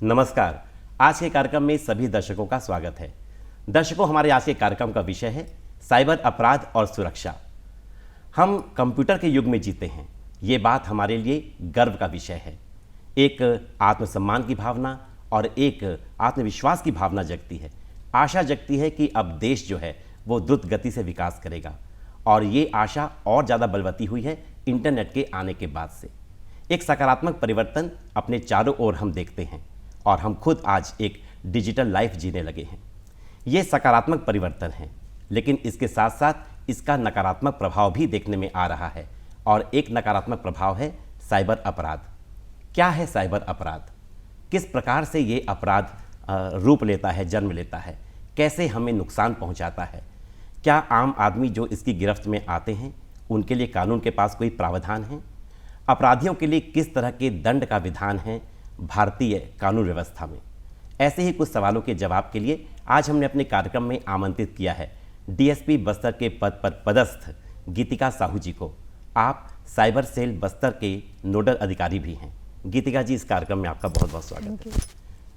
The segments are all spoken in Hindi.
नमस्कार। आज के कार्यक्रम में सभी दर्शकों का स्वागत है। दर्शकों, हमारे आज के कार्यक्रम का विषय है साइबर अपराध और सुरक्षा। हम कंप्यूटर के युग में जीते हैं, ये बात हमारे लिए गर्व का विषय है। एक आत्मसम्मान की भावना और एक आत्मविश्वास की भावना जगती है। आशा जगती है कि अब देश जो है वो द्रुत गति से विकास करेगा, और ये आशा और ज़्यादा बलवती हुई है इंटरनेट के आने के बाद से। एक सकारात्मक परिवर्तन अपने चारों ओर हम देखते हैं और हम खुद आज एक डिजिटल लाइफ जीने लगे हैं। ये सकारात्मक परिवर्तन है, लेकिन इसके साथ साथ इसका नकारात्मक प्रभाव भी देखने में आ रहा है, और एक नकारात्मक प्रभाव है साइबर अपराध। क्या है साइबर अपराध? किस प्रकार से ये अपराध रूप लेता है, जन्म लेता है? कैसे हमें नुकसान पहुंचाता है? क्या आम आदमी जो इसकी गिरफ्त में आते हैं उनके लिए कानून के पास कोई प्रावधान है? अपराधियों के लिए किस तरह के दंड का विधान है भारतीय कानून व्यवस्था में? ऐसे ही कुछ सवालों के जवाब के लिए आज हमने अपने कार्यक्रम में आमंत्रित किया है डीएसपी बस्तर के पद पर पदस्थ गीतिका साहू जी को। आप साइबर सेल बस्तर के नोडल अधिकारी भी हैं। गीतिका जी, इस कार्यक्रम में आपका बहुत बहुत स्वागत है।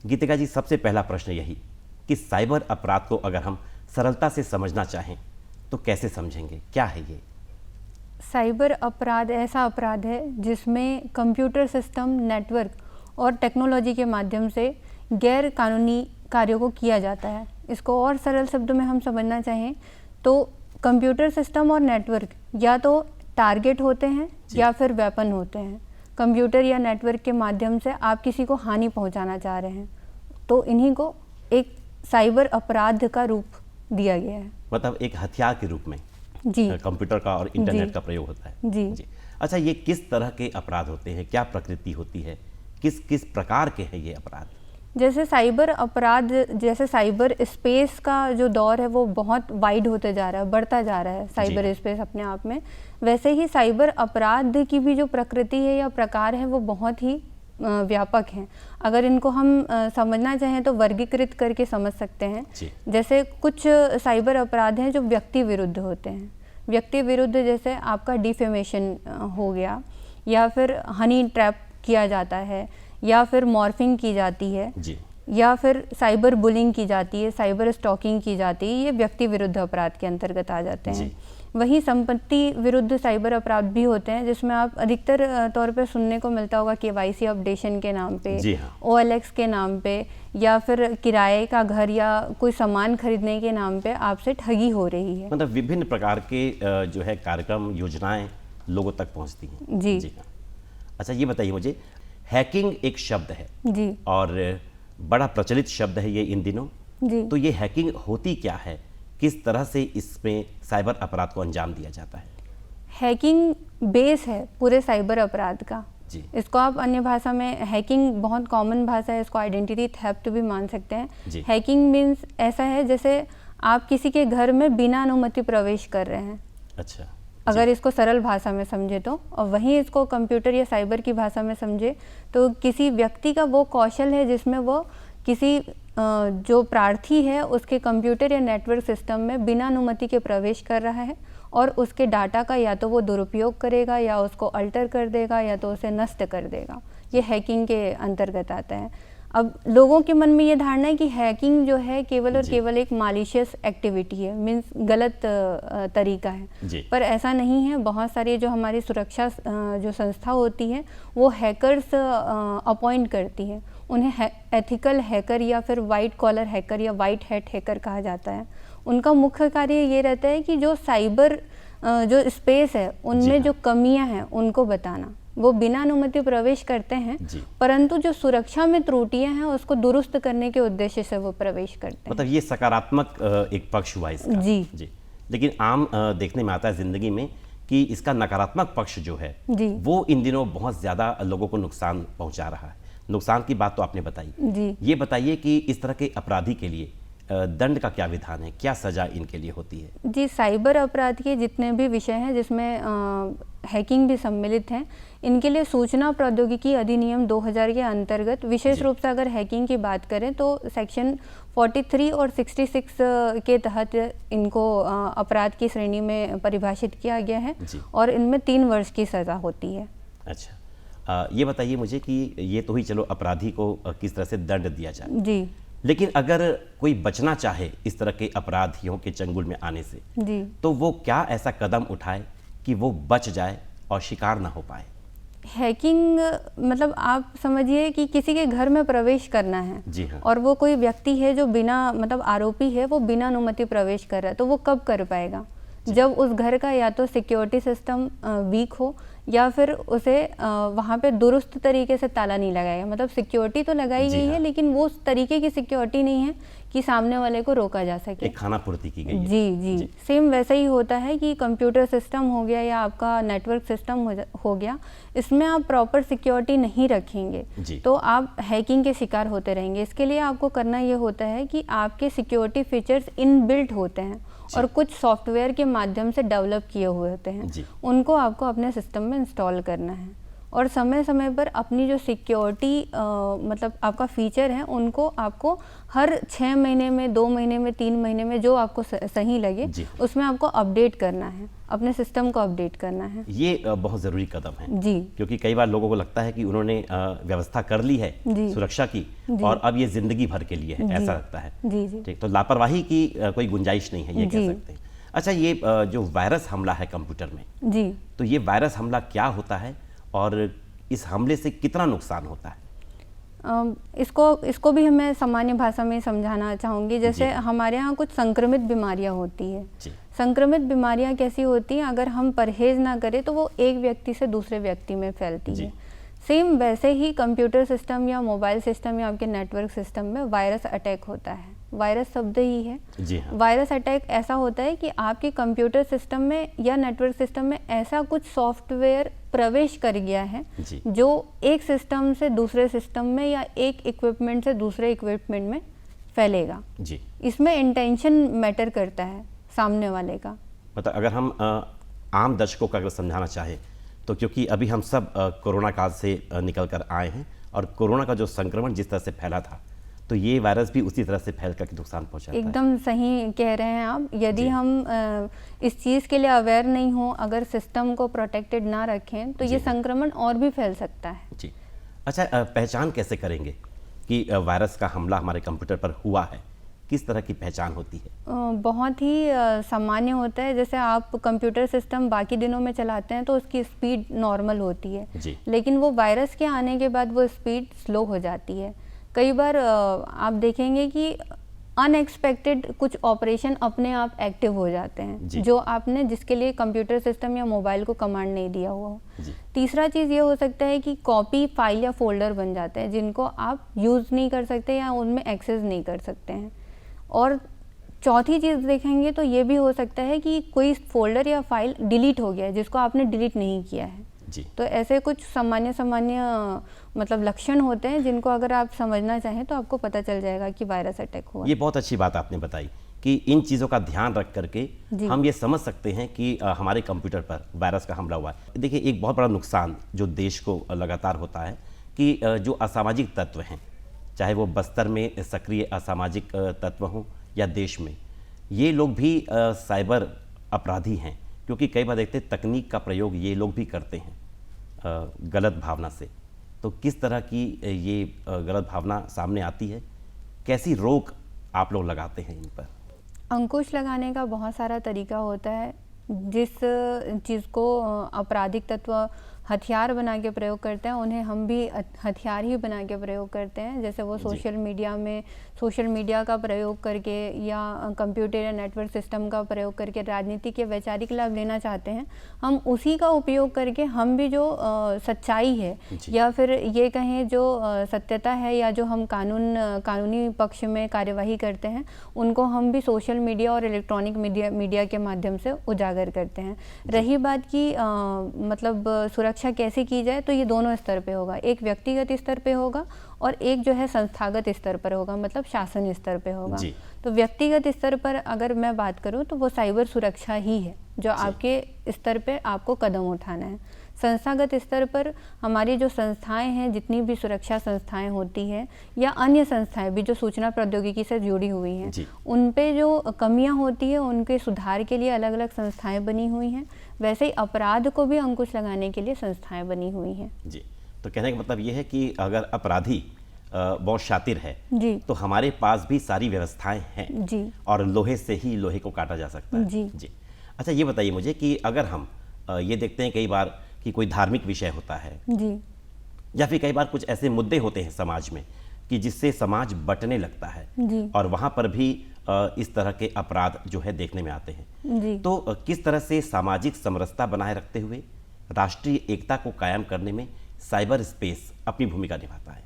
गीतिका जी, सबसे पहला प्रश्न यही कि साइबर अपराध को अगर हम सरलता से समझना चाहें तो कैसे समझेंगे? क्या है ये? साइबर अपराध ऐसा अपराध है जिसमें कंप्यूटर सिस्टम, नेटवर्क और टेक्नोलॉजी के माध्यम से गैर कानूनी कार्यों को किया जाता है। इसको और सरल शब्दों में हम समझना चाहें तो कंप्यूटर सिस्टम और नेटवर्क या तो टारगेट होते हैं या फिर वेपन होते हैं। कंप्यूटर या नेटवर्क के माध्यम से आप किसी को हानि पहुंचाना चाह रहे हैं, तो इन्हीं को एक साइबर अपराध का रूप दिया गया है। मतलब एक हथियार के रूप में जी, कंप्यूटर का और इंटरनेट का प्रयोग होता है। जी। अच्छा, ये किस तरह के अपराध होते हैं? क्या प्रकृति होती है? किस किस प्रकार के हैं ये अपराध? जैसे साइबर अपराध, जैसे साइबर स्पेस का जो दौर है वो बहुत वाइड होते जा रहा है, बढ़ता जा रहा है साइबर स्पेस अपने आप में, वैसे ही साइबर अपराध की भी जो प्रकृति है या प्रकार है वो बहुत ही व्यापक हैं। अगर इनको हम समझना चाहें तो वर्गीकृत करके समझ सकते हैं। जैसे कुछ साइबर अपराध हैं जो व्यक्ति विरुद्ध होते हैं। व्यक्ति विरुद्ध जैसे आपका डिफेमेशन हो गया, या फिर हनी ट्रैप किया जाता है, या फिर मॉर्फिंग की जाती है, या फिर साइबर बुलिंग की जाती है, साइबर स्टॉकिंग की जाती है। ये व्यक्ति विरुद्ध अपराध के अंतर्गत आ जाते हैं। वहीं संपत्ति विरुद्ध साइबर अपराध भी होते हैं, जिसमें आप अधिकतर तौर पे सुनने को मिलता होगा केवाईसी अपडेशन के नाम पे, OLX के नाम पे, या फिर किराए का घर या कोई सामान खरीदने के नाम पे आपसे ठगी हो रही है। मतलब विभिन्न प्रकार के जो है कार्यक्रम, योजनाएं लोगों तक पहुंचती हैं। जी हाँ। अच्छा, ये बताइए मुझे, हैकिंग एक शब्द है जी, और बड़ा प्रचलित शब्द है ये इन दिनों जी। तो ये हैकिंग होती क्या है? किस तरह से इसमें साइबर अपराध को अंजाम दिया जाता है? हैकिंग बेस है पूरे साइबर अपराध का जी। इसको आप अन्य भाषा में, हैकिंग बहुत कॉमन भाषा है, इसको आइडेंटिटी थेफ्ट भी मान सकते हैं। हैकिंग मीन्स ऐसा है जैसे आप किसी के घर में बिना अनुमति प्रवेश कर रहे हैं। अच्छा, अगर इसको सरल भाषा में समझे तो, और वहीं इसको कंप्यूटर या साइबर की भाषा में समझे तो किसी व्यक्ति का वो कौशल है जिसमें वो किसी जो प्रार्थी है उसके कंप्यूटर या नेटवर्क सिस्टम में बिना अनुमति के प्रवेश कर रहा है, और उसके डाटा का या तो वो दुरुपयोग करेगा, या उसको अल्टर कर देगा, या तो उसे नष्ट कर देगा। ये हैकिंग के अंतर्गत आता है। अब लोगों के मन में ये धारणा है कि हैकिंग जो है केवल और केवल एक मालिशियस एक्टिविटी है, मीन्स गलत तरीका है, पर ऐसा नहीं है। बहुत सारी जो हमारी सुरक्षा जो संस्था होती है वो हैकर्स अपॉइंट करती है। उन्हें एथिकल हैकर या फिर वाइट कॉलर हैकर या वाइट हैट हैकर कहा जाता है। उनका मुख्य कार्य ये रहता है कि जो साइबर जो स्पेस है उनमें जो कमियां हैं उनको बताना। वो बिना अनुमति प्रवेश करते हैं, परंतु जो सुरक्षा में त्रुटियां हैं उसको दुरुस्त करने के उद्देश्य से वो प्रवेश करते हैं। मतलब ये सकारात्मक एक पक्ष हुआ इसका। जी। लेकिन आम देखने में आता है जिंदगी में कि इसका नकारात्मक पक्ष जो है वो इन दिनों बहुत ज्यादा लोगों को नुकसान पहुंचा रहा है। नुकसान की बात तो आपने बताई। ये बताइए कि इस तरह के अपराधी के लिए दंड का क्या विधान है? क्या सजा इनके लिए होती है? जी, साइबर अपराध के जितने भी विषय हैं जिसमें हैकिंग भी सम्मिलित हैं, इनके लिए सूचना प्रौद्योगिकी अधिनियम 2000 के अंतर्गत विशेष रूप से अगर हैकिंग की बात करें तो सेक्शन 43 और 66 के तहत इनको अपराध की श्रेणी में परिभाषित किया गया है, और इनमें 3 वर्ष की सज़ा होती है। अच्छा, ये बताइए मुझे कि ये तो ही चलो अपराधी को किस तरह से दंड दिया जाए जी, लेकिन अगर कोई बचना चाहे इस तरह के अपराधियों के चंगुल में आने से जी, तो वो क्या ऐसा कदम उठाए कि वो बच जाए और शिकार ना हो पाए? हैकिंग मतलब आप समझिए कि किसी के घर में प्रवेश करना है। जी हाँ। और वो कोई व्यक्ति है जो बिना मतलब आरोपी है, वो बिना अनुमति प्रवेश कर रहा है, तो वो कब कर पाएगा? जब उस घर का या तो सिक्योरिटी सिस्टम वीक हो या फिर उसे वहाँ पे दुरुस्त तरीके से ताला नहीं लगाएगा। मतलब सिक्योरिटी तो लगाई गई है लेकिन वो उस तरीके की सिक्योरिटी नहीं है कि सामने वाले को रोका जा सके, एक खाना पूर्ति की गई है। जी जी, सेम वैसा ही होता है कि कंप्यूटर सिस्टम हो गया या आपका नेटवर्क सिस्टम हो गया, इसमें आप प्रॉपर सिक्योरिटी नहीं रखेंगे तो आप हैकिंग के शिकार होते रहेंगे। इसके लिए आपको करना ये होता है कि आपके सिक्योरिटी फीचर्स इनबिल्ट होते हैं और कुछ सॉफ्टवेयर के माध्यम से डेवलप किए हुए होते हैं, उनको आपको अपने सिस्टम में इंस्टॉल करना है और समय समय पर अपनी जो सिक्योरिटी मतलब आपका फीचर है उनको आपको हर 6 महीने में, 2 महीने में, 3 महीने में जो आपको सही लगे उसमें आपको अपडेट करना है, अपने सिस्टम को अपडेट करना है। ये बहुत ज़रूरी कदम है जी, क्योंकि कई बार लोगों को लगता है कि उन्होंने व्यवस्था कर ली है सुरक्षा की और अब ये जिंदगी भर के लिए है, ऐसा लगता है। जी जी, ठीक, तो लापरवाही की कोई गुंजाइश नहीं है, ये कह सकते हैं। अच्छा, ये जो वायरस हमला है कंप्यूटर में, जी, तो ये वायरस हमला क्या होता है और इस हमले से कितना नुकसान होता है? इसको भी मैं सामान्य भाषा में समझाना चाहूँगी। जैसे हमारे यहाँ कुछ संक्रमित बीमारियाँ होती है। संक्रमित बीमारियाँ कैसी होती हैं? अगर हम परहेज ना करें तो वो एक व्यक्ति से दूसरे व्यक्ति में फैलती है। सेम वैसे ही कंप्यूटर सिस्टम या मोबाइल सिस्टम या आपके नेटवर्क सिस्टम में वायरस अटैक होता है। वायरस शब्द ही है। जी हाँ। वायरस अटैक ऐसा होता है कि आपके कंप्यूटर सिस्टम में या नेटवर्क सिस्टम में ऐसा कुछ सॉफ्टवेयर प्रवेश कर गया है जो एक सिस्टम से दूसरे सिस्टम में या एक इक्विपमेंट से दूसरे इक्विपमेंट में फैलेगा। जी, इसमें इंटेंशन मैटर करता है सामने वाले का। मतलब अगर हम आम दर्शकों का अगर समझाना चाहें तो क्योंकि अभी हम सब कोरोना काल से निकल कर आए हैं और कोरोना का जो संक्रमण जिस तरह से फैला था तो ये वायरस भी उसी तरह से फैल कर नुकसान पहुंचाता है। एकदम सही कह रहे हैं आप। यदि हम इस चीज़ के लिए अवेयर नहीं हो, अगर सिस्टम को प्रोटेक्टेड ना रखें तो ये संक्रमण और भी फैल सकता है। जी, अच्छा, पहचान कैसे करेंगे कि वायरस का हमला हमारे कंप्यूटर पर हुआ है? किस तरह की पहचान होती है? बहुत ही सामान्य होता है। जैसे आप कंप्यूटर सिस्टम बाकी दिनों में चलाते हैं तो उसकी स्पीड नॉर्मल होती है, लेकिन वो वायरस के आने के बाद वो स्पीड स्लो हो जाती है। कई बार आप देखेंगे कि अनएक्सपेक्टेड कुछ ऑपरेशन अपने आप एक्टिव हो जाते हैं जो आपने जिसके लिए कंप्यूटर सिस्टम या मोबाइल को कमांड नहीं दिया हुआ हो। तीसरा चीज़ ये हो सकता है कि कॉपी फाइल या फोल्डर बन जाते हैं जिनको आप यूज़ नहीं कर सकते या उनमें एक्सेस नहीं कर सकते हैं। और चौथी चीज़ देखेंगे तो ये भी हो सकता है कि कोई फोल्डर या फाइल डिलीट हो गया है जिसको आपने डिलीट नहीं किया है। तो ऐसे कुछ सामान्य मतलब लक्षण होते हैं जिनको अगर आप समझना चाहें तो आपको पता चल जाएगा कि वायरस अटैक हुआ। ये बहुत अच्छी बात आपने बताई कि इन चीज़ों का ध्यान रख करके हम ये समझ सकते हैं कि हमारे कंप्यूटर पर वायरस का हमला हुआ है। देखिए, एक बहुत बड़ा नुकसान जो देश को लगातार होता है कि जो असामाजिक तत्व हैं, चाहे वो बस्तर में सक्रिय असामाजिक तत्व हों या देश में, ये लोग भी साइबर अपराधी हैं क्योंकि कई बार देखते हैं तकनीक का प्रयोग ये लोग भी करते हैं गलत भावना से। तो किस तरह की ये गलत भावना सामने आती है, कैसी रोक आप लोग लगाते हैं इन पर? अंकुश लगाने का बहुत सारा तरीका होता है। जिस चीज़ को आपराधिक तत्व हथियार बना के प्रयोग करते हैं उन्हें हम भी हथियार ही बना के प्रयोग करते हैं। जैसे वो सोशल मीडिया का प्रयोग करके या कंप्यूटर या नेटवर्क सिस्टम का प्रयोग करके राजनीतिक या वैचारिक लाभ लेना चाहते हैं, हम उसी का उपयोग करके हम भी जो सच्चाई है या फिर ये कहें जो सत्यता है या जो हम कानूनी पक्ष में कार्यवाही करते हैं उनको हम भी सोशल मीडिया और इलेक्ट्रॉनिक मीडिया के माध्यम से उजागर करते हैं। रही बात की मतलब सुरक्षा कैसे की जाए, तो ये दोनों स्तर पे होगा। एक व्यक्तिगत स्तर पे होगा और एक जो है संस्थागत स्तर पर होगा, मतलब शासन स्तर पे होगा। तो व्यक्तिगत स्तर पर अगर मैं बात करूं तो वो साइबर सुरक्षा ही है जो आपके स्तर पे आपको कदम उठाना है। संस्थागत स्तर पर हमारी जो संस्थाएं हैं, जितनी भी सुरक्षा संस्थाएं होती हैं या अन्य संस्थाएं भी जो सूचना प्रौद्योगिकी से जुड़ी हुई हैं, उन पे जो कमियां होती है उनके सुधार के लिए अलग अलग संस्थाएं बनी हुई हैं। वैसे ही अपराध को भी अंकुश लगाने के लिए संस्थाएं बनी हुई हैं। जी, तो कहने का मतलब ये है कि अगर अपराधी बहुत शातिर है जी, तो हमारे पास भी सारी व्यवस्थाएं हैं जी, और लोहे से ही लोहे को काटा जा सकता है। जी। अच्छा, ये बताइए मुझे कि अगर हम ये देखते हैं कई बार कि कोई धार्मिक विषय होता है जी, या फिर कई बार कुछ ऐसे मुद्दे होते हैं समाज में कि जिससे समाज बंटने लगता है जी, और वहाँ पर भी इस तरह के अपराध जो है देखने में आते हैं, जी। तो किस तरह से सामाजिक समरसता बनाए रखते हुए राष्ट्रीय एकता को कायम करने में साइबर स्पेस अपनी भूमिका निभाता है?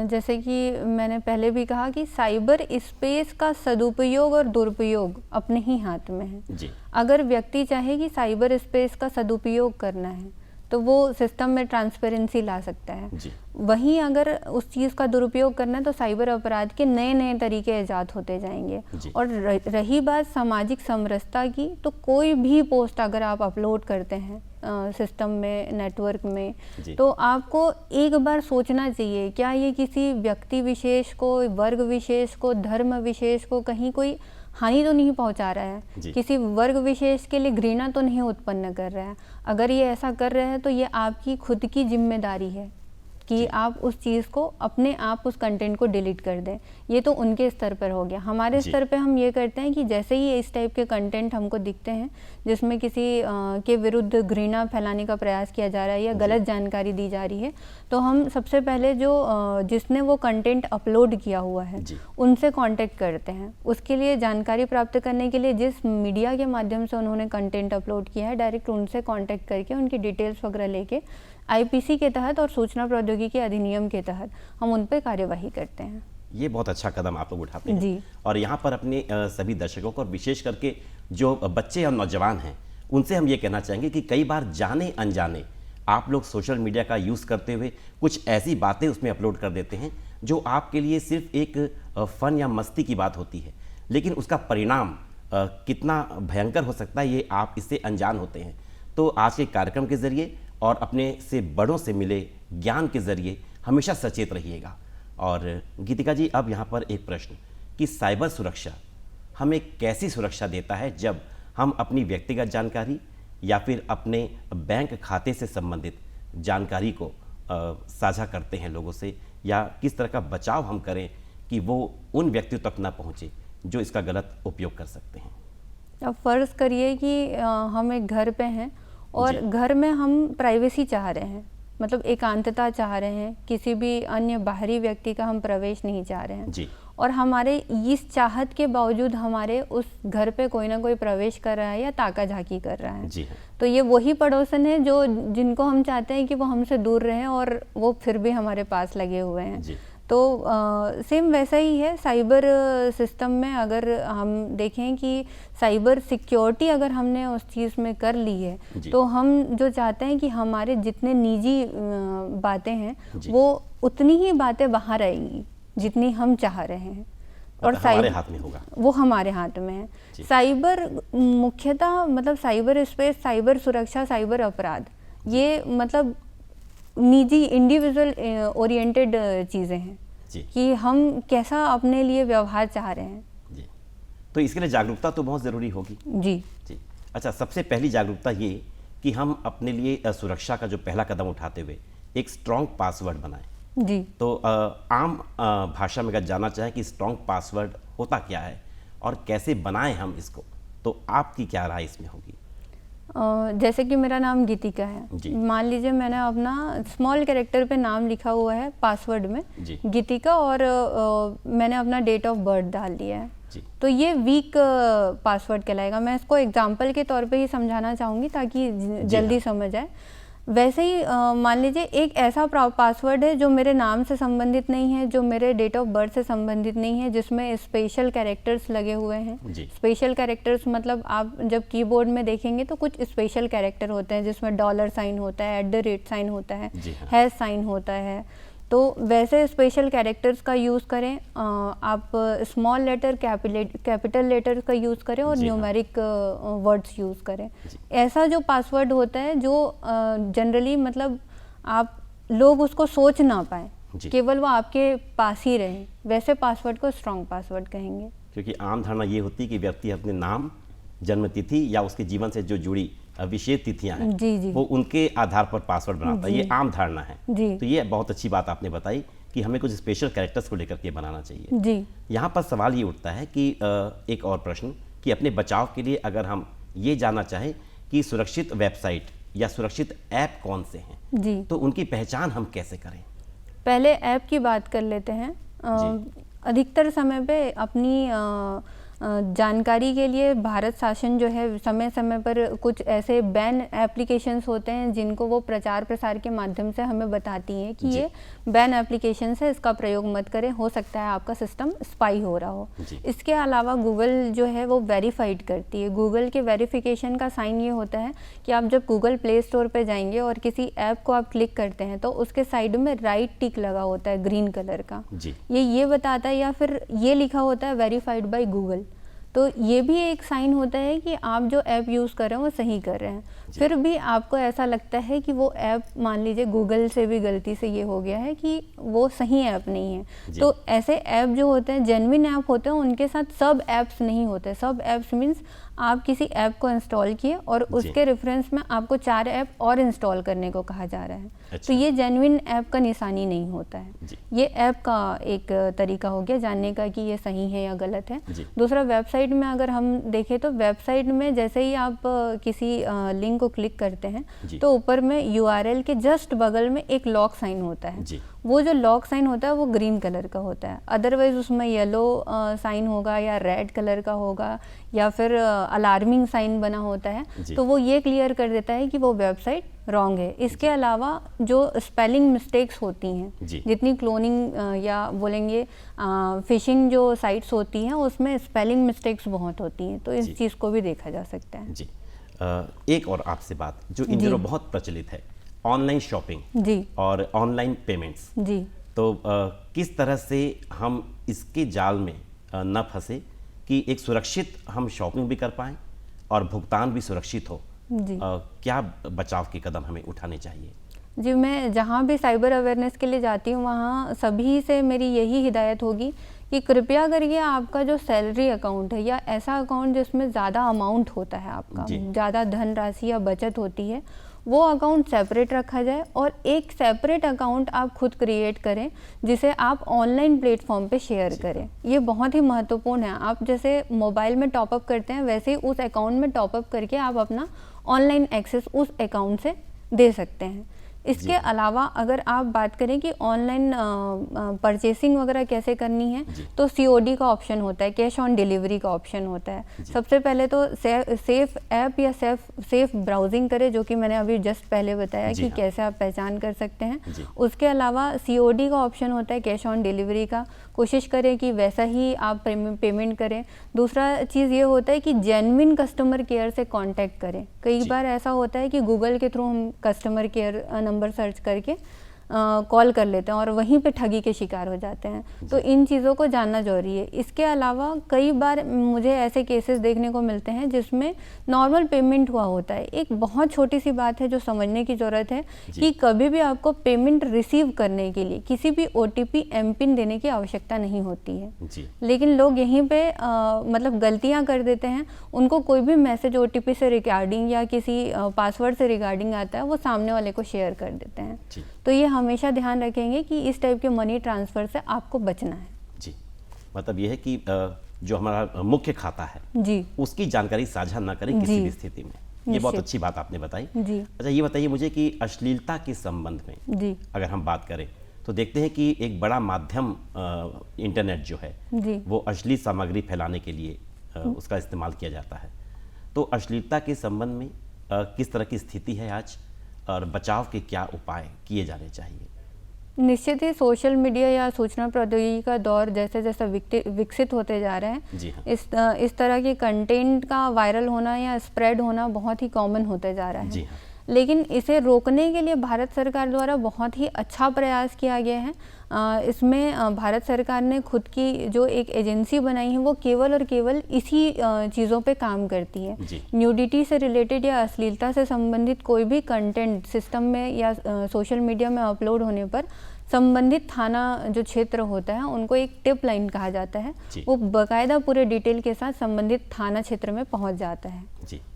जैसे कि मैंने पहले भी कहा कि साइबर स्पेस का सदुपयोग और दुरुपयोग अपने ही हाथ में है। जी, अगर व्यक्ति चाहे कि साइबर स्पेस का सदुपयोग करना है तो वो सिस्टम में ट्रांसपेरेंसी ला सकता है। जी, वहीं अगर उस चीज़ का दुरुपयोग करना है तो साइबर अपराध के नए नए तरीके ईजाद होते जाएंगे। जी। और रही बात सामाजिक समरसता की, तो कोई भी पोस्ट अगर आप अपलोड करते हैं सिस्टम में, नेटवर्क में, जी। तो आपको एक बार सोचना चाहिए क्या ये किसी व्यक्ति विशेष को, वर्ग विशेष को, धर्म विशेष को कहीं कोई हानि तो नहीं पहुंचा रहा है, जी। किसी वर्ग विशेष के लिए घृणा तो नहीं उत्पन्न कर रहा है। अगर ये ऐसा कर रहे हैं तो ये आपकी खुद की जिम्मेदारी है कि आप उस चीज़ को, अपने आप उस कंटेंट को डिलीट कर दें। ये तो उनके स्तर पर हो गया। हमारे जी। स्तर पे हम ये करते हैं कि जैसे ही इस टाइप के कंटेंट हमको दिखते हैं जिसमें किसी के विरुद्ध घृणा फैलाने का प्रयास किया जा रहा है या गलत जानकारी दी जा रही है, तो हम सबसे पहले जो जिसने वो कंटेंट अपलोड किया हुआ है जी। उनसे कांटेक्ट करते हैं। उसके लिए जानकारी प्राप्त करने के लिए जिस मीडिया के माध्यम से उन्होंने कंटेंट अपलोड किया है, डायरेक्ट उनसे कांटेक्ट करके उनकी डिटेल्स वगैरह लेके आईपीसी के तहत और सूचना प्रौद्योगिकी अधिनियम के तहत हम उन पर कार्यवाही करते हैं। ये बहुत अच्छा कदम आप लोग उठाते हैं। जी। और यहाँ पर अपने सभी दर्शकों को और विशेष करके जो बच्चे और नौजवान हैं उनसे हम ये कहना चाहेंगे कि कई बार जाने अनजाने आप लोग सोशल मीडिया का यूज़ करते हुए कुछ ऐसी बातें उसमें अपलोड कर देते हैं जो आपके लिए सिर्फ एक फन या मस्ती की बात होती है, लेकिन उसका परिणाम कितना भयंकर हो सकता है ये आप इससे अनजान होते हैं। तो आज के कार्यक्रम के जरिए और अपने से बड़ों से मिले ज्ञान के जरिए हमेशा सचेत रहिएगा। और गीतिका जी, अब यहाँ पर एक प्रश्न कि साइबर सुरक्षा हमें कैसी सुरक्षा देता है जब हम अपनी व्यक्तिगत जानकारी या फिर अपने बैंक खाते से संबंधित जानकारी को साझा करते हैं लोगों से, या किस तरह का बचाव हम करें कि वो उन व्यक्तियों तक ना पहुँचे जो इसका गलत उपयोग कर सकते हैं? अब फ़र्ज़ करिए कि हम एक घर पे हैं और जी। घर में हम प्राइवेसी चाह रहे हैं, मतलब एकांतता चाह रहे हैं, किसी भी अन्य बाहरी व्यक्ति का हम प्रवेश नहीं चाह रहे हैं। जी। और हमारे इस चाहत के बावजूद हमारे उस घर पे कोई ना कोई प्रवेश कर रहा है या ताका झाकी कर रहा है। जी हाँ। तो ये वही पड़ोसन है जो जिनको हम चाहते हैं कि वो हमसे दूर रहें और वो फिर भी हमारे पास लगे हुए हैं। जी। तो सेम वैसा ही है साइबर सिस्टम में। अगर हम देखें कि साइबर सिक्योरिटी अगर हमने उस चीज़ में कर ली है तो हम जो चाहते हैं कि हमारे जितने निजी बातें हैं वो उतनी ही बातें वहाँ रहेंगी जितनी हम चाह रहे हैं, और हमारे हाथ में होगा, वो हमारे हाथ में है। साइबर मुख्यतः मतलब साइबर स्पेस, साइबर सुरक्षा, साइबर अपराध, ये मतलब निजी इंडिविजुअल ओरिएंटेड चीज़ें हैं कि हम कैसा अपने लिए व्यवहार चाह रहे हैं। जी। तो इसके लिए जागरूकता तो बहुत ज़रूरी होगी। जी जी। अच्छा, सबसे पहली जागरूकता ये कि हम अपने लिए सुरक्षा का जो पहला कदम उठाते हुए एक स्ट्रॉन्ग पासवर्ड बनाएं। जी। तो आम भाषा में अगर जानना चाहें कि स्ट्रॉन्ग पासवर्ड होता क्या है और कैसे बनाएं हम इसको, तो आपकी क्या राय इसमें होगी? जैसे कि मेरा नाम गीतिका है, मान लीजिए मैंने अपना स्मॉल कैरेक्टर पे नाम लिखा हुआ है पासवर्ड में गीतिका, और मैंने अपना डेट ऑफ बर्थ डाल दिया है, तो ये वीक पासवर्ड कहलाएगा। मैं इसको एग्जांपल के तौर पे ही समझाना चाहूँगी ताकि जल्दी समझ आए। वैसे ही मान लीजिए एक ऐसा पासवर्ड है जो मेरे नाम से संबंधित नहीं है, जो मेरे डेट ऑफ बर्थ से संबंधित नहीं है, जिसमें स्पेशल कैरेक्टर्स लगे हुए हैं। स्पेशल कैरेक्टर्स मतलब आप जब कीबोर्ड में देखेंगे तो कुछ स्पेशल कैरेक्टर होते हैं जिसमें $, साइन होता है, @ साइन होता है, हैश साइन होता है। तो वैसे स्पेशल कैरेक्टर्स का यूज़ करें। आप स्मॉल लेटर, कैपिटल लेटर का यूज़ करें और न्यूमेरिक वर्ड्स यूज़ करें। ऐसा जो पासवर्ड होता है जो जनरली मतलब आप लोग उसको सोच ना पाए, केवल वो आपके पास ही रहे, वैसे पासवर्ड को स्ट्रॉन्ग पासवर्ड कहेंगे। क्योंकि आम धारणा ये होती है कि व्यक्ति अपने नाम, जन्मतिथि या उसके जीवन से जो जुड़ी विशेष तिथियां हैं, जी जी, वो उनके आधार पर पासवर्ड बनाता है, ये आम धारणा है जी। तो ये बहुत अच्छी बात आपने बताई कि हमें कुछ स्पेशल कैरेक्टर्स को लेकर के बनाना चाहिए जी। यहाँ पर सवाल ये उठता है कि एक और प्रश्न कि अपने बचाव के लिए अगर हम ये जानना चाहें कि सुरक्षित वेबसाइट या सुरक्षित ऐप कौन से हैं जी, तो उनकी पहचान हम कैसे करें? पहले ऐप की बात कर लेते हैं। अधिकतर समय पे अपनी जानकारी के लिए भारत शासन जो है समय समय पर कुछ ऐसे बैन एप्लीकेशंस होते हैं जिनको वो प्रचार प्रसार के माध्यम से हमें बताती हैं कि ये बैन एप्लीकेशंस है, इसका प्रयोग मत करें, हो सकता है आपका सिस्टम स्पाई हो रहा हो। इसके अलावा गूगल जो है वो वेरीफाइड करती है। गूगल के वेरिफिकेशन का साइन ये होता है कि आप जब गूगल प्ले स्टोर पर जाएंगे और किसी ऐप को आप क्लिक करते हैं तो उसके साइड में राइट टिक लगा होता है ग्रीन कलर का, ये बताता है, या फिर ये लिखा होता है वेरीफाइड बाय गूगल। तो ये भी एक साइन होता है कि आप जो ऐप यूज़ कर रहे हैं वो सही कर रहे हैं। फिर भी आपको ऐसा लगता है कि वो ऐप, मान लीजिए गूगल से भी गलती से ये हो गया है कि वो सही ऐप नहीं है, तो ऐसे ऐप जो होते हैं जेन्युइन ऐप होते हैं, उनके साथ सब ऐप्स नहीं होते। सब ऐप्स मीन्स आप किसी ऐप को इंस्टॉल किए और उसके रेफरेंस में आपको 4 ऐप और इंस्टॉल करने को कहा जा रहा है। तो ये जेन्युइन ऐप का निशानी नहीं होता है। ये ऐप का एक तरीका हो गया जानने का कि ये सही है या गलत है। दूसरा, वेबसाइट में अगर हम देखें तो वेबसाइट में जैसे ही आप किसी लिंक को क्लिक करते हैं तो ऊपर में URL के जस्ट बगल में एक लॉक साइन होता है। वो जो लॉक साइन होता है वो ग्रीन कलर का होता है, अदरवाइज उसमें येलो साइन होगा या रेड कलर का होगा या फिर अलार्मिंग साइन बना होता है, तो वो ये क्लियर कर देता है कि वो वेबसाइट रॉन्ग है। इसके अलावा जो स्पेलिंग मिस्टेक्स होती हैं, जितनी क्लोनिंग या बोलेंगे फिशिंग जो साइट्स होती हैं उसमें स्पेलिंग मिस्टेक्स बहुत होती हैं, तो इस चीज़ को भी देखा जा सकता है। जी, एक और आपसे बात जो इन दिनों बहुत प्रचलित है, ऑनलाइन शॉपिंग जी और ऑनलाइन पेमेंट्स जी, तो किस तरह से हम इसके जाल में न फंसे कि एक सुरक्षित हम शॉपिंग भी कर पाएं और भुगतान भी सुरक्षित हो? क्या बचाव के कदम हमें उठाने चाहिए? जी, मैं जहाँ भी साइबर अवेयरनेस के लिए जाती हूँ वहाँ सभी से मेरी यही हिदायत होगी कि कृपया करके आपका जो सैलरी अकाउंट है या ऐसा अकाउंट जिसमें ज़्यादा अमाउंट होता है, आपका ज़्यादा धनराशि या बचत होती है, वो अकाउंट सेपरेट रखा जाए और एक सेपरेट अकाउंट आप खुद क्रिएट करें जिसे आप ऑनलाइन प्लेटफॉर्म पे शेयर करें। ये बहुत ही महत्वपूर्ण है। आप जैसे मोबाइल में टॉपअप करते हैं वैसे ही उस अकाउंट में टॉपअप करके आप अपना ऑनलाइन एक्सेस उस अकाउंट से दे सकते हैं। इसके अलावा अगर आप बात करें कि ऑनलाइन परचेसिंग वगैरह कैसे करनी है, तो COD का ऑप्शन होता है, कैश ऑन डिलीवरी का ऑप्शन होता है। सबसे पहले तो सेफ ऐप या सेफ ब्राउजिंग करें, जो कि मैंने अभी जस्ट पहले बताया कि कैसे आप पहचान कर सकते हैं। उसके अलावा COD का ऑप्शन होता है, कैश ऑन डिलीवरी का, कोशिश करें कि वैसा ही आप पेमेंट करें। दूसरा चीज़ ये होता है कि जेन्युइन कस्टमर केयर से कांटेक्ट करें। कई बार ऐसा होता है कि गूगल के थ्रू हम कस्टमर केयर नंबर सर्च करके कॉल कर लेते हैं और वहीं पे ठगी के शिकार हो जाते हैं। तो इन चीज़ों को जानना जरूरी है। इसके अलावा कई बार मुझे ऐसे केसेस देखने को मिलते हैं जिसमें नॉर्मल पेमेंट हुआ होता है। एक बहुत छोटी सी बात है जो समझने की ज़रूरत है कि कभी भी आपको पेमेंट रिसीव करने के लिए किसी भी OTP MPIN देने की आवश्यकता नहीं होती है, लेकिन लोग यहीं पे मतलब गलतियाँ कर देते हैं। उनको कोई भी मैसेज OTP से रिगार्डिंग या किसी पासवर्ड से रिगार्डिंग आता है, वो सामने वाले को शेयर कर देते हैं। तो ये हमेशा ध्यान रखेंगे कि इस टाइप के मनी ट्रांसफ़र से आपको बचना है। जी, मतलब ये है कि जो हमारा मुख्य खाता है जी, उसकी जानकारी साझा ना करें किसी भी स्थिति में। ये बहुत अच्छी बात आपने बताई। जी। अच्छा, ये बताइए मुझे कि अश्लीलता के संबंध में जी, अगर हम बात करें तो देखते हैं कि एक बड़ा माध्यम इंटरनेट जो है जी, वो अश्लील सामग्री फैलाने के लिए उसका इस्तेमाल किया जाता है। तो अश्लीलता के संबंध में किस तरह की स्थिति है आज और बचाव के क्या उपाय किए जाने चाहिए? निश्चित ही सोशल मीडिया या सूचना प्रौद्योगिकी का दौर जैसे जैसे विकसित होते जा रहे हैं, जी हाँ। इस तरह के कंटेंट का वायरल होना या स्प्रेड होना बहुत ही कॉमन होते जा रहा है। जी हाँ। लेकिन इसे रोकने के लिए भारत सरकार द्वारा बहुत ही अच्छा प्रयास किया गया है। इसमें भारत सरकार ने खुद की जो एक एजेंसी बनाई है वो केवल और केवल इसी चीज़ों पे काम करती है। न्यूडिटी से रिलेटेड या अश्लीलता से संबंधित कोई भी कंटेंट सिस्टम में या सोशल मीडिया में अपलोड होने पर संबंधित थाना जो क्षेत्र होता है उनको एक टिप लाइन कहा जाता है, वो बाकायदा पूरे डिटेल के साथ संबंधित थाना क्षेत्र में पहुंच जाता है,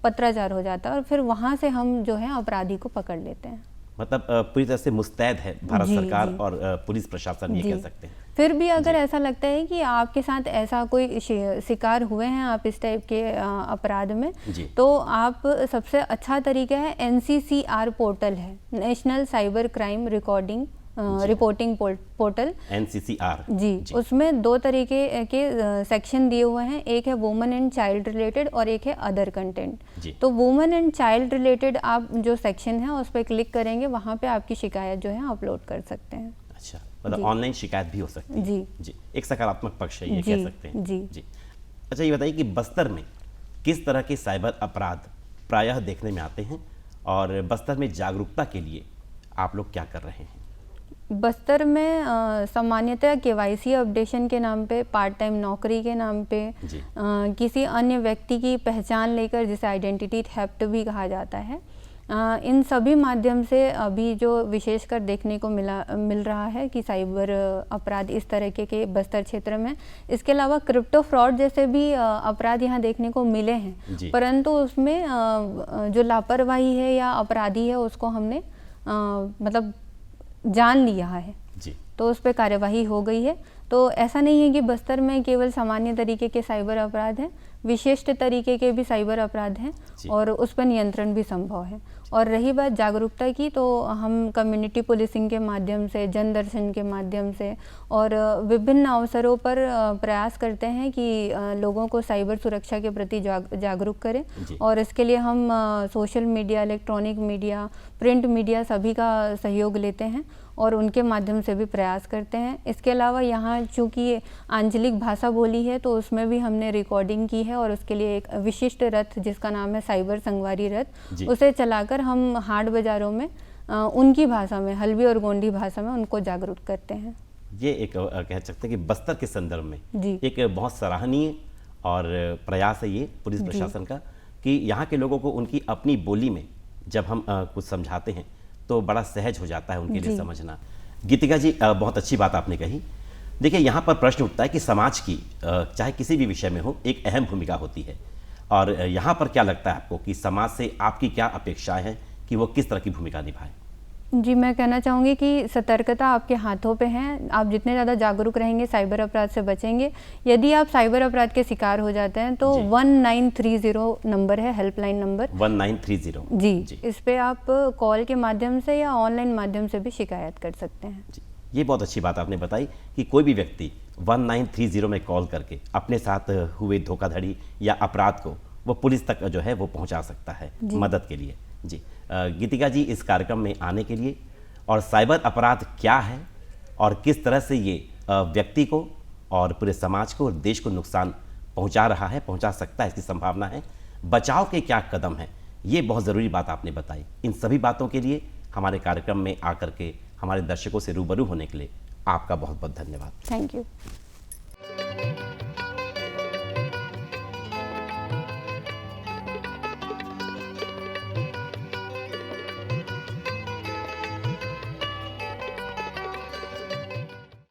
पत्राचार हो जाता है और फिर वहां से हम जो है अपराधी को पकड़ लेते हैं। मतलब पूरी तरह से मुस्तैद है भारत सरकार और पुलिस प्रशासन, ये कह सकते हैं। फिर भी अगर ऐसा लगता है कि आपके साथ ऐसा कोई शिकार हुए हैं आप इस टाइप के अपराध में, तो आप सबसे अच्छा तरीका है NCCR पोर्टल है, national cyber crime reporting portal, NCCR जी। उसमें 2 तरीके के सेक्शन दिए हुए हैं, एक है वुमेन एंड चाइल्ड रिलेटेड और एक है अदर कंटेंट। तो वुमेन एंड चाइल्ड रिलेटेड आप जो सेक्शन है उस पर क्लिक करेंगे, वहाँ पे आपकी शिकायत जो है अपलोड कर सकते हैं। अच्छा, मतलब ऑनलाइन शिकायत भी हो सकती है। जी, एक सकारात्मक पक्ष है, ये कह सकते हैं। जी। अच्छा, ये बताइए कि बस्तर में किस तरह के साइबर अपराध प्रायः देखने में आते हैं और बस्तर में जागरूकता के लिए आप लोग क्या कर रहे हैं? बस्तर में सामान्यतः KYC अपडेशन के नाम पे, पार्ट टाइम नौकरी के नाम पे, किसी अन्य व्यक्ति की पहचान लेकर, जिसे आइडेंटिटी थेफ्ट भी कहा जाता है, इन सभी माध्यम से अभी जो विशेषकर देखने को मिल रहा है कि साइबर अपराध इस तरह के बस्तर क्षेत्र में। इसके अलावा क्रिप्टो फ्रॉड जैसे भी अपराध यहाँ देखने को मिले हैं, परंतु उसमें जो लापरवाही है या अपराधी है उसको हमने मतलब जान लिया है जी, तो उस पर कार्यवाही हो गई है। तो ऐसा नहीं है कि बस्तर में केवल सामान्य तरीके के साइबर अपराध हैं, विशिष्ट तरीके के भी साइबर अपराध हैं और उस पर नियंत्रण भी संभव है। और रही बात जागरूकता की, तो हम कम्युनिटी पुलिसिंग के माध्यम से, जन दर्शन के माध्यम से और विभिन्न अवसरों पर प्रयास करते हैं कि लोगों को साइबर सुरक्षा के प्रति जागरूक करें। और इसके लिए हम social media, electronic media, print media सभी का सहयोग लेते हैं और उनके माध्यम से भी प्रयास करते हैं। इसके अलावा यहाँ चूँकि आंचलिक भाषा बोली है, तो उसमें भी हमने रिकॉर्डिंग की है और उसके लिए एक विशिष्ट रथ जिसका नाम है साइबर संगवारी रथ, उसे चलाकर हम हाट बाज़ारों में उनकी भाषा में, हल्बी और गोंडी भाषा में उनको जागरूक करते हैं। ये एक कह सकते हैं कि बस्तर के संदर्भ में एक बहुत सराहनीय और प्रयास है ये पुलिस प्रशासन का कि यहाँ के लोगों को उनकी अपनी बोली में जब हम कुछ समझाते हैं तो बड़ा सहज हो जाता है उनके लिए समझना। गीतिका जी, बहुत अच्छी बात आपने कही। देखिए, यहाँ पर प्रश्न उठता है कि समाज की चाहे किसी भी विषय में हो एक अहम भूमिका होती है, और यहाँ पर क्या लगता है आपको कि समाज से आपकी क्या अपेक्षाएं हैं कि वो किस तरह की भूमिका निभाए? जी, मैं कहना चाहूँगी कि सतर्कता आपके हाथों पे है। आप जितने ज़्यादा जागरूक रहेंगे साइबर अपराध से बचेंगे। यदि आप साइबर अपराध के शिकार हो जाते हैं तो 1930 नंबर है, हेल्पलाइन नंबर 1930 जी, इस पे आप कॉल के माध्यम से या ऑनलाइन माध्यम से भी शिकायत कर सकते हैं जी। ये बहुत अच्छी बात आपने बताई कि कोई भी व्यक्ति 1930 में कॉल करके अपने साथ हुए धोखाधड़ी या अपराध को वो पुलिस तक जो है वो पहुँचा सकता है मदद के लिए। जी, गीतिका जी, इस कार्यक्रम में आने के लिए और साइबर अपराध क्या है और किस तरह से ये व्यक्ति को और पूरे समाज को और देश को नुकसान पहुंचा रहा है, पहुंचा सकता है, इसकी संभावना है, बचाव के क्या कदम हैं, ये बहुत ज़रूरी बात आपने बताई। इन सभी बातों के लिए हमारे कार्यक्रम में आकर के हमारे दर्शकों से रूबरू होने के लिए आपका बहुत बहुत धन्यवाद। Thank you.